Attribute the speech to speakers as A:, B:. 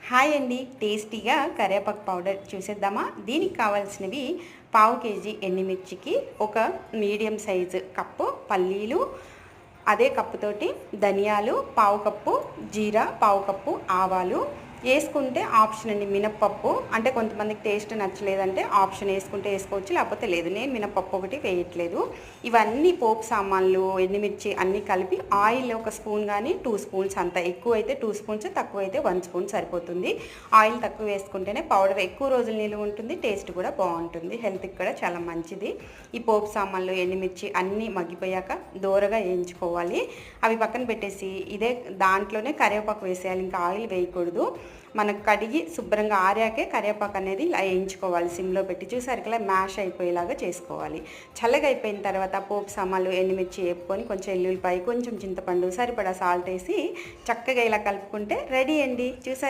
A: Hi అండి, టేస్టీగా కరివేపాకు పౌడర్ చూసేద్దామా. దీనికి కావాల్సినవి పావు కేజీ ఎండుమిర్చికి ఒక మీడియం సైజు కప్పు పల్లీలు, అదే కప్పుతోటి ధనియాలు, పావు కప్పు జీరా, పావు కప్పు ఆవాలు వేసుకుంటే ఆప్షన్ అండి. మినప్పప్పు అంటే కొంతమందికి టేస్ట్ నచ్చలేదంటే ఆప్షన్ వేసుకుంటే వేసుకోవచ్చు, లేకపోతే లేదు. నేను మినప్పప్పు ఒకటి వేయట్లేదు. ఇవన్నీ పోపు సామాన్లు, ఎండుమిర్చి అన్నీ కలిపి ఆయిల్ ఒక స్పూన్ కానీ 2 స్పూన్స్, అంత ఎక్కువ అయితే 2 స్పూన్స్, తక్కువ అయితే 1 స్పూన్ సరిపోతుంది. ఆయిల్ తక్కువ వేసుకుంటేనే పౌడర్ ఎక్కువ రోజులు నిలువ ఉంటుంది, టేస్ట్ కూడా బాగుంటుంది, హెల్త్కి కూడా చాలా మంచిది. ఈ పోపు సామాన్లు, ఎండుమిర్చి అన్నీ మగ్గిపోయాక దూరగా వేయించుకోవాలి. అవి పక్కన పెట్టేసి ఇదే దాంట్లోనే కరివేపాకు వేసేయాలి, ఇంకా ఆయిల్ వేయకూడదు. మనకు కడిగి శుభ్రంగా ఆరాకే కరివేపాకు అనేది ఇలా వేయించుకోవాలి సిమ్లో పెట్టి. చూసారు ఇలా మ్యాష్ అయిపోయేలాగా చేసుకోవాలి. చల్లగా అయిపోయిన తర్వాత పోపు సామాన్లు, ఎండుమిర్చి వేపుకొని కొంచెం ఎల్లుల్లిపాయ, కొంచెం చింతపండు, సరిపడా సాల్ట్ వేసి చక్కగా ఇలా కలుపుకుంటే రెడీ అండి. చూసారు.